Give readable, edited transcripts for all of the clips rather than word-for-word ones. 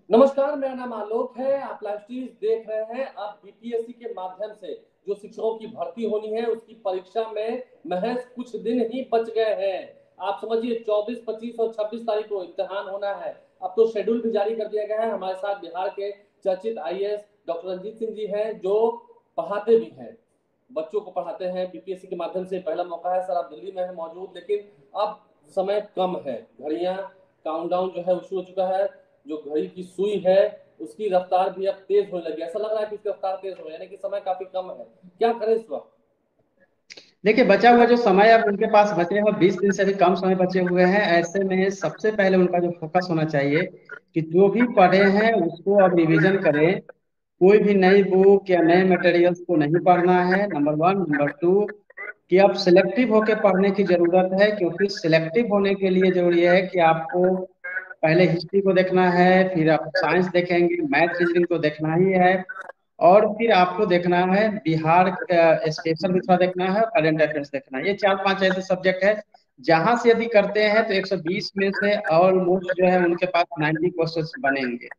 नमस्कार, मेरा नाम आलोक है। आप लाइव स्ट्रीम देख रहे हैं। आप बीपीएससी के माध्यम से जो शिक्षकों की भर्ती होनी है उसकी परीक्षा में महज कुछ दिन ही बच गए हैं। आप समझिए 24, 25 और 26 तारीख को इम्तिहान होना है। अब तो शेड्यूल भी जारी कर दिया गया है। हमारे साथ बिहार के चर्चित आईएएस डॉक्टर रंजीत सिंह जी हैं, जो पढ़ाते भी हैं, बच्चों को पढ़ाते हैं बीपीएससी के माध्यम से। पहला मौका है सर, आप दिल्ली में हैं मौजूद, लेकिन अब समय कम है। घड़ियां काउंटडाउन जो है वो शुरू हो चुका है। जो घड़ी की सुई है उसकी रफ्तार भी अब तेज होने लगी। ऐसा लग रहा है कि उसकी रफ्तार तेज हो, यानी कि समय काफी कम है। क्या करें इस वक्त? देखिए, बचा हुआ जो समय अब उनके पास बचे हुए 20 दिन से भी कम समय बचे हुए हैं। ऐसे में सबसे पहले उनका जो फोकस होना चाहिए कि जो भी पढ़े हैं उसको अब रिवीजन करें। कोई भी नई बुक या नए मटेरियल्स को नहीं पढ़ना है, नंबर वन। नंबर टू, कि अब सिलेक्टिव होकर पढ़ने की जरूरत है, क्योंकि सिलेक्टिव होने के लिए जरूरी है कि आपको पहले हिस्ट्री को देखना है, फिर आप साइंस देखेंगे, मैथ रीजनिंग तो देखना ही है, और फिर आपको देखना है बिहार का स्पेशल भी थोड़ा देखना है, करंट अफेयर्स देखना है। ये चार पांच ऐसे सब्जेक्ट है जहां से यदि करते हैं तो 120 में से ऑलमोस्ट जो है उनके पास 90 क्वेश्चंस बनेंगे।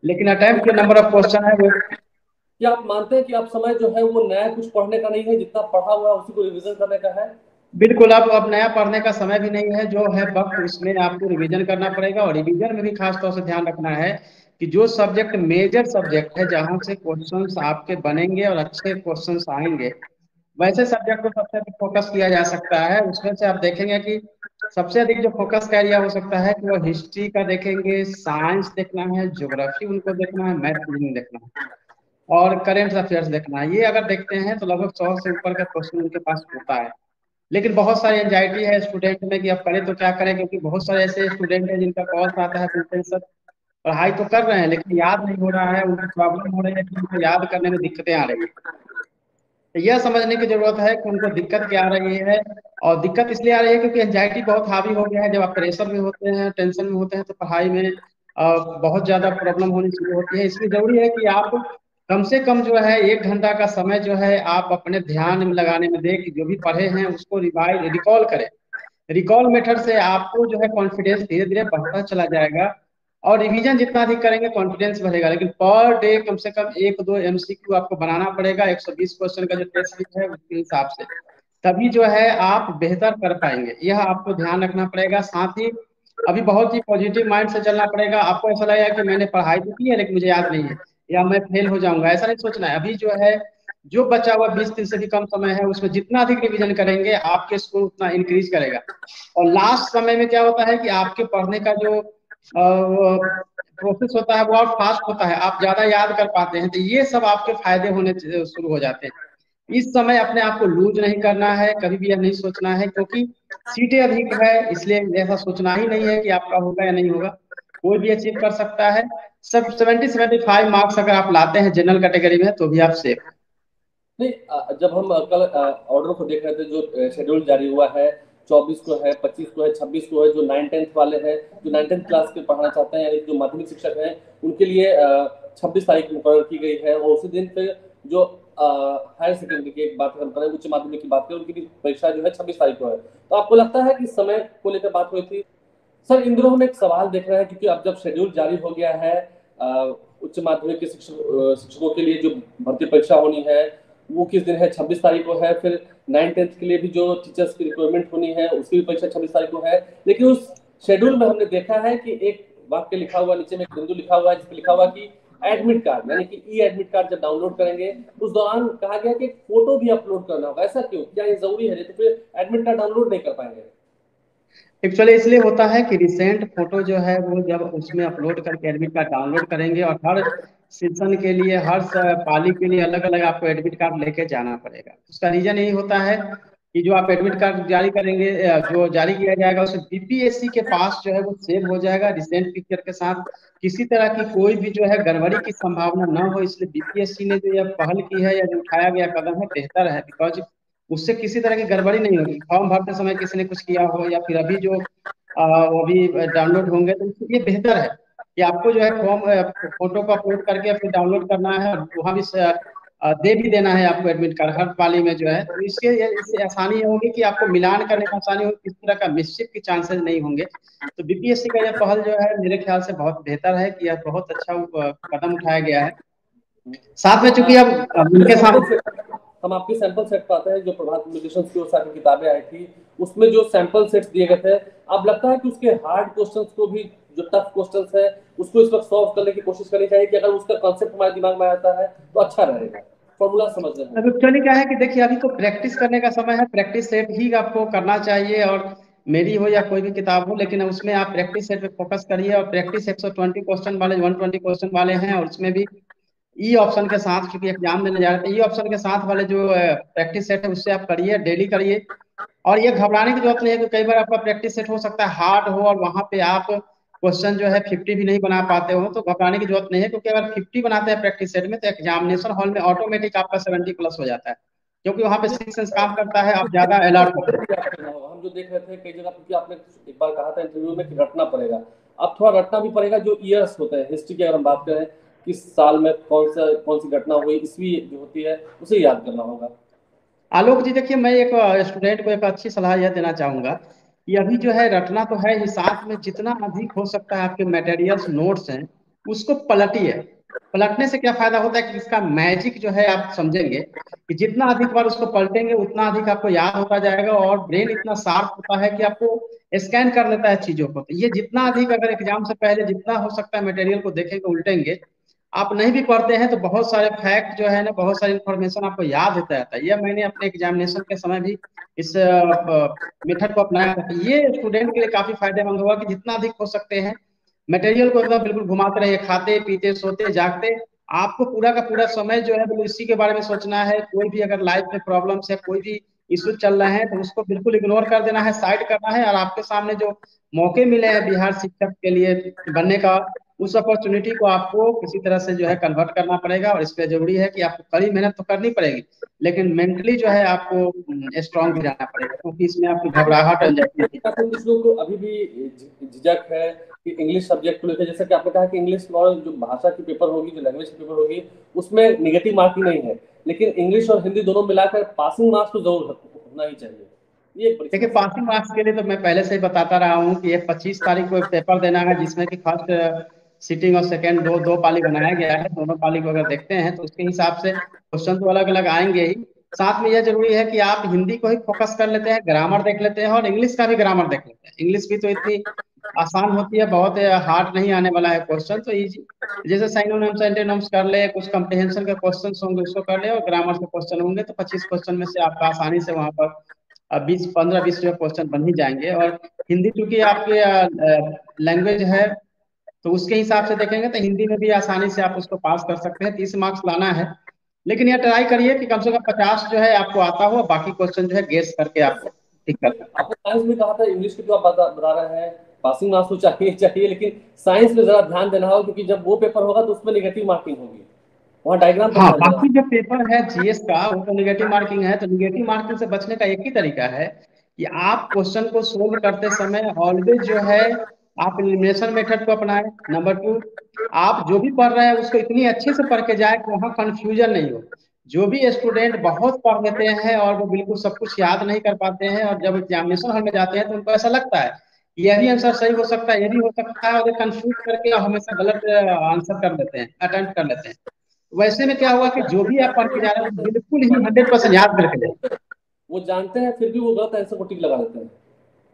लेकिन अटेम्प्ट जो नंबर ऑफ क्वेश्चन है वो। क्या आप मानते हैं कि अब समय जो है वो नया कुछ पढ़ने का नहीं है, जितना पढ़ा हुआ है उसी को रिवीजन करने का है? बिल्कुल, अब नया पढ़ने का समय भी नहीं है। जो है वक्त उसमें आपको रिवीजन करना पड़ेगा, और रिवीजन में भी खास तौर से ध्यान रखना है कि जो सब्जेक्ट मेजर सब्जेक्ट है जहां से क्वेश्चंस आपके बनेंगे और अच्छे क्वेश्चंस आएंगे, वैसे सब्जेक्ट को सबसे अधिक फोकस किया जा सकता है। उसमें से आप देखेंगे कि सबसे अधिक जो फोकस का एरिया हो सकता है कि वो हिस्ट्री का देखेंगे, साइंस देखना है, ज्योग्राफी उनको देखना है, मैथ रीजनिंग देखना है, और करेंट अफेयर्स देखना है। ये अगर देखते हैं तो लगभग 100 से ऊपर का क्वेश्चन उनके पास होता है। लेकिन बहुत सारी एंजाइटी है स्टूडेंट में कि अब करें तो क्या करें, क्योंकि बहुत सारे ऐसे स्टूडेंट हैं जिनका कॉल्स आता है, बोलते हैं सर पढ़ाई तो कर रहे हैं लेकिन याद नहीं हो रहा है। उनको प्रॉब्लम हो रही है कि उनको याद करने में दिक्कतें आ रही है। तो यह समझने की जरूरत है कि उनको दिक्कत क्या आ रही है। और दिक्कत इसलिए आ रही है क्योंकि एंजाइटी बहुत हावी हो गया है। जब आप प्रेशर में होते हैं, टेंशन में होते हैं, तो पढ़ाई में बहुत ज्यादा प्रॉब्लम होनी शुरू होती है। इसलिए जरूरी है कि आप कम से कम जो है 1 घंटा का समय जो है आप अपने ध्यान में लगाने में दें, कि जो भी पढ़े हैं उसको रिवाइज रिकॉल करें। रिकॉल मेथड से आपको जो है कॉन्फिडेंस धीरे धीरे बढ़ता चला जाएगा, और रिवीजन जितना अधिक करेंगे कॉन्फिडेंस बढ़ेगा। लेकिन पर डे कम से कम एक दो एमसीक्यू आपको बनाना पड़ेगा, 120 क्वेश्चन का जो टेस्ट सीट है उसके हिसाब से। तभी जो है आप बेहतर कर पाएंगे, यह आपको ध्यान रखना पड़ेगा। साथ ही अभी बहुत ही पॉजिटिव माइंड से चलना पड़ेगा। आपको ऐसा लगेगा कि मैंने पढ़ाई तो की है लेकिन मुझे याद नहीं है, या मैं फेल हो जाऊंगा, ऐसा नहीं सोचना है। अभी जो है जो बचा हुआ 20 दिन से भी कम समय है उसमें जितना अधिक रिवीजन करेंगे आपके स्कोर उतना इंक्रीज करेगा। और लास्ट समय में क्या होता है कि आपके पढ़ने का जो प्रोसेस होता है वो और फास्ट होता है, आप ज्यादा याद कर पाते हैं। तो ये सब आपके फायदे होने शुरू हो जाते हैं। इस समय अपने आप को लूज नहीं करना है, कभी भी यह नहीं सोचना है, क्योंकि सीटें अधिक है इसलिए ऐसा सोचना ही नहीं है कि आपका होगा या नहीं होगा। कोई भी अचीव कर सकता है। सब 70-75 मार्क्स अगर आप लाते हैं जनरल कैटेगरी में तो भी आप सेफ। नहीं, जब हम कल ऑर्डर को देख रहे थे, जो शेड्यूल जारी हुआ है, 24 को है, 25 को है, 26 को है, जो 9-10 वाले हैं, जो 9-10 क्लास के पढ़ाना चाहते हैं, जो माध्यमिक शिक्षक हैं, उनके लिए 26 तारीख मुकर्रर की गई है। और उसी दिन फिर जो हायर सेकेंडरी की बात करें, उच्च माध्यमिक की बात करें, उनकी भी परीक्षा जो है 26 तारीख को है। तो आपको लगता है कि समय को लेकर बात हुई थी? सर, इन दिनों हम एक सवाल देख रहे हैं, क्योंकि अब जब शेड्यूल जारी हो गया है, उच्च माध्यमिक के शिक्षकों के लिए जो भर्ती परीक्षा होनी है वो किस दिन है? 26 तारीख को है। फिर 9-10 के लिए भी जो टीचर्स की रिक्वायरमेंट होनी है उसकी भी परीक्षा 26 तारीख को है। लेकिन उस शेड्यूल में हमने देखा है कि एक वाक्य लिखा हुआ, नीचे में एक बिंदु लिखा हुआ है जिसमें लिखा हुआ कि एडमिट कार्ड, यानी कि ई एडमिट कार्ड जब डाउनलोड करेंगे उस दौरान कहा गया कि फोटो भी अपलोड करना होगा। ऐसा क्यों? क्या ये जरूरी है? तो फिर एडमिट कार्ड डाउनलोड नहीं कर पाएंगे? एक्चुअली इसलिए होता है कि रिसेंट फोटो जो है वो जब उसमें अपलोड करके एडमिट कार्ड डाउनलोड करेंगे, और हर सेशन के लिए पाली के लिए अलग अलग आपको एडमिट कार्ड लेके जाना पड़ेगा। उसका रीजन यही होता है कि जो आप एडमिट कार्ड जारी करेंगे, जो जारी किया जाएगा उसमें बीपीएससी के पास जो है वो सेव हो जाएगा रिसेंट पिक्चर के साथ। किसी तरह की कोई भी जो है गड़बड़ी की संभावना ना हो, इसलिए बीपीएससी ने जो यह पहल की है या जो उठाया गया कदम है बेहतर है। बिकॉज उससे किसी तरह की गड़बड़ी नहीं होगी। फॉर्म भरते समय किसी ने कुछ किया हो या फिर अभी जो वो भी डाउनलोड होंगे, तो ये बेहतर है कि आपको जो है फॉर्म फोटो को अपलोड करके फिर डाउनलोड करना है, और वहाँ भी दे भी देना है आपको एडमिट कार्ड हर पाली में जो है। तो इससे आसानी ये होगी कि आपको मिलान करने में आसानी होगी, किस तरह का मिसचिफ के चांसेस नहीं होंगे। तो बीपीएससी का यह पहल जो है मेरे ख्याल से बहुत बेहतर है कि यह बहुत अच्छा कदम उठाया गया है। साथ में चूंकि अब उनके साथ हम आपके सैंपल सेट पाते हैं जो प्रभात पब्लिकेशंस की ओर से आपकी किताबें आई थी, उसमें जो सैंपल सेट्स दिए गए थे, अब लगता है कि उसके हार्ड क्वेश्चंस को भी, जो टफ क्वेश्चंस है उसको इस वक्त सॉल्व करने की कोशिश करनी चाहिए कि अगर उसका कॉन्सेप्ट हमारे दिमाग में आता है तो अच्छा रहेगा, फॉर्मूला समझ रहे हैं। एक्चुअली क्या है कि देखिए अभी तो प्रैक्टिस करने का समय है, प्रैक्टिस सेट ही आपको करना चाहिए, और मेरी हो या कोई भी किताब हो, लेकिन उसमें आप प्रैक्टिस सेट पे फोकस करिए। और प्रैक्टिस 120 क्वेश्चन वाले, 120 क्वेश्चन वाले हैं, और उसमें भी ई ऑप्शन के साथ, क्योंकि एग्जाम देने जा रहे थे, ई ऑप्शन के साथ वाले जो प्रैक्टिस सेट है उससे आप करिए, डेली करिए। और ये घबराने की जरूरत नहीं है कि कई बार आपका प्रैक्टिस सेट हो सकता है हार्ड हो और वहां पे आप क्वेश्चन जो है 50 भी नहीं बना पाते हो, तो घबराने की जरूरत नहीं है, क्योंकि अगर 50 बनाते हैं प्रैक्टिस सेट में तो एग्जामिनेशन हॉल में ऑटोमेटिक आपका 70+ हो जाता है, क्योंकि वहां पे सिक्स सेंस काम करता है, आप ज्यादा अलर्ट होते हैं। हम जो देख रहे थे कई जगह, क्योंकि आपने एक बार कहा था इंटरव्यू में कि रटना पड़ेगा, अब थोड़ा रटना भी पड़ेगा। जो ईयर्स होते हैं हिस्ट्री की, अगर हम बात करें किस साल में कौन सी घटना हुई, ईस्वी जो होती है उसे याद करना होगा। आलोक जी देखिए, मैं एक स्टूडेंट को एक अच्छी सलाह यह देना चाहूंगा कि अभी जो है रटना तो है ही, साथ में जितना अधिक हो सकता है आपके मटेरियल्स नोट्स हैं उसको पलटिए। पलटने से क्या फायदा होता है कि इसका मैजिक जो है आप समझेंगे कि जितना अधिक बार उसको पलटेंगे उतना अधिक आपको याद होता जाएगा, और ब्रेन इतना शार्प होता है कि आपको स्कैन कर लेता है चीजों को। तो ये जितना अधिक अगर एग्जाम से पहले जितना हो सकता है मटेरियल को देखेंगे, उल्टेंगे, आप नहीं भी पढ़ते हैं तो बहुत सारे फैक्ट जो है ना, बहुत सारी इंफॉर्मेशन आपको याद होता रहता है। यह मैंने अपने एग्जामिनेशन के समय भी इस मेथड को अपनाया था। ये स्टूडेंट के लिए काफी फायदेमंद होगा कि जितना अधिक हो सकते हैं मटेरियल को एकदम बिल्कुल घुमाते रहिए, खाते पीते सोते जागते आपको पूरा का पूरा समय जो है बिल्कुल इसी के बारे में सोचना है। कोई भी अगर लाइफ में प्रॉब्लम्स है, कोई भी इश्यू चल रहे हैं, तो उसको बिल्कुल इग्नोर कर देना है, साइड करना है, और आपके सामने जो मौके मिले हैं बिहार शिक्षक के लिए बनने का, उस अपॉर्चुनिटी को आपको किसी तरह से जो है कन्वर्ट करना पड़ेगा। और इसलिए जरूरी है कि आपको कड़ी मेहनत तो करनी पड़ेगी, लेकिन मेंटली जो है आपको स्ट्रांग भी रहना पड़ेगा, क्योंकि इसमें आपकी घबराहट एंजाइटी। कुछ लोगों को अभी भी झिझक है कि इंग्लिश सब्जेक्ट को लेकर, जैसे कि आपने कहा कि इंग्लिश और जो भाषा की पेपर होगी, जो लैंग्वेज की पेपर होगी, उसमें निगेटिव मार्किंग नहीं है, लेकिन इंग्लिश और हिंदी दोनों मिलाकर पासिंग मार्क्स तो जरूर होना ही चाहिए। ये एक बड़ी देखिए समस्या पासिंग मार्क्स के लिए तो मैं पहले से ही बताता रहा हूँ कि ये 25 तारीख को एक पेपर देना है, जिसमें कि फर्स्ट सिटिंग और सेकंड दो दो पाली बनाया गया है। दोनों पाली को अगर देखते हैं तो उसके हिसाब से क्वेश्चन तो अलग अलग आएंगे ही। साथ में यह जरूरी है कि आप हिंदी को ही फोकस कर लेते हैं, ग्रामर देख लेते हैं, और इंग्लिश का भी ग्रामर देख लेते हैं। इंग्लिश भी तो इतनी आसान होती है, बहुत हार्ड नहीं आने वाला है क्वेश्चन, तो इजी, जैसे साइनोनिम्स एंटोनिम्स कर ले, कुछ कंप्रिहेंशन के क्वेश्चन होंगे उसको कर ले, और ग्रामर के क्वेश्चन होंगे, तो 25 क्वेश्चन में से आपका आसानी से वहां पर 20 15 20 जो क्वेश्चन बन ही जाएंगे। और हिंदी चूंकि आपके लैंग्वेज है, तो उसके हिसाब से देखेंगे तो हिंदी में भी आसानी से आप उसको पास कर सकते हैं। 30 मार्क्स लाना है, लेकिन यह ट्राई करिए कि कम से कम 50 जो है आपको आता हो, बाकी क्वेश्चन जो है गेस करके आपको ठीक करना है। आपने साइंस में कहा था, इंग्लिश की तो आप बता रहे हैं पासिंग मार्क्स तो चाहिए चाहिए, लेकिन साइंस में जरा ध्यान देना होगा, क्योंकि जब वो पेपर होगा तो उसमें निगेटिव मार्किंग होगी, वहाँ डायग्राम पर हाँ, ध्यान देना बाकी होगा। जो पेपर है जीएस का वो तो निगेटिव मार्किंग है, तो निगेटिव मार्किंग से बचने का एक ही तरीका है कि आप क्वेश्चन को सोल्व करते समय ऑलवेज जो है आप एलिमिनेशन मेथड को अपनाएं। नंबर 2, आप जो भी पढ़ रहे हैं उसको इतनी अच्छे से पढ़ के जाए कि वहाँ कंफ्यूजन नहीं हो। जो भी स्टूडेंट बहुत पढ़ लेते हैं और वो बिल्कुल सब कुछ याद नहीं कर पाते हैं, और जब एग्जामिनेशन हॉल में जाते हैं तो उनको ऐसा लगता है कि यह भी आंसर सही हो सकता है, ये भी हो सकता है, और ये कंफ्यूज करके हमेशा गलत आंसर कर लेते हैं, अटेम्प्ट कर लेते हैं। वैसे में क्या हुआ कि जो भी आप पढ़ के जा रहे हैं वो बिल्कुल ही 100% याद करके जाए। वो जानते हैं फिर भी वो गलत आंसर को टिक लगा देते हैं,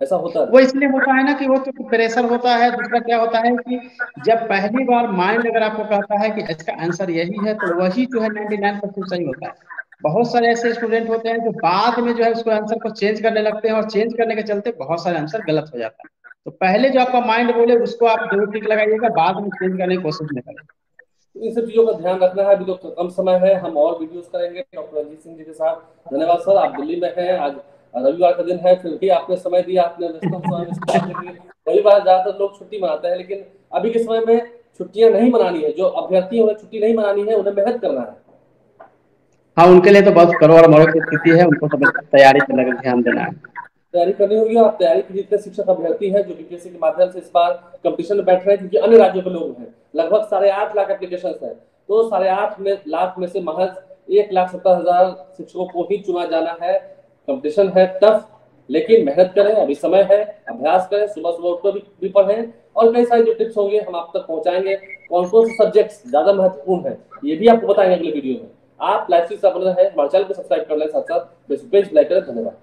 ऐसा होता वो है। इसलिए होता है ना कि वो तो प्रेशर होता है। दूसरा क्या होता है कि जब पहली बार माइंड अगर आपको कहता है कि इसका आंसर यही है, तो वही जो है 99% सही होता है। बहुत सारे ऐसे स्टूडेंट होते हैं जो बाद में जो है उसको आंसर को चेंज करने लगते हैं, और चेंज करने के चलते बहुत सारे आंसर गलत हो जाता है। तो पहले जो आपका माइंड बोले उसको आप जरूर टिक लगाइएगा, बाद में चेंज करने की कोशिश नहीं करें। तो इन सब चीजों का ध्यान रखना है। अभी तो कम समय है, हम और वीडियोस करेंगे डॉक्टर रंजीत सिंह जी के साथ। धन्यवाद सर, आप दिल्ली में हैं, आज रविवार का दिन है, फिर भी आपने समय दिया, आपने व्यस्तम समय में बात के लिए। रविवार ज्यादातर लोग छुट्टी मनाते हैं, लेकिन अभी के समय में छुट्टियां नहीं मनानी है, जो अभ्यर्थी हैं, उन्हें छुट्टी नहीं मनानी है, उन्हें मेहनत करना है। हाँ, उनके लिए तो बहुत करोड़ मरोड़ की स्थिति है, उनको तो बिल्कुल तैयारी पर लगे ध्यान देना है। तैयारी करनी होगी। आप तैयारी के जितने शिक्षक अभ्यर्थी हैं जो बीपीएससी के माध्यम से इस बार कंपटीशन में बैठ रहे हैं, क्योंकि अन्य राज्यों के लोग हैं, लगभग 8.5 लाख एप्लीकेशन है, तो 8.5 लाख में से महज 1,70,000 शिक्षकों को ही चुना जाना है। कंपटीशन है टफ, लेकिन मेहनत करें, अभी समय है, अभ्यास करें, सुबह सुबह उठकर भी पढ़ें, और कई सारे जो टिप्स होंगे हम आप तक पहुंचाएंगे। कौन कौन से सब्जेक्ट्स ज्यादा महत्वपूर्ण है ये भी आपको बताएंगे अगले वीडियो में। आप लाइव से बने रहें, हमारे चैनल को सब्सक्राइब कर लें, साथ साथ पेज लाइक करें। धन्यवाद।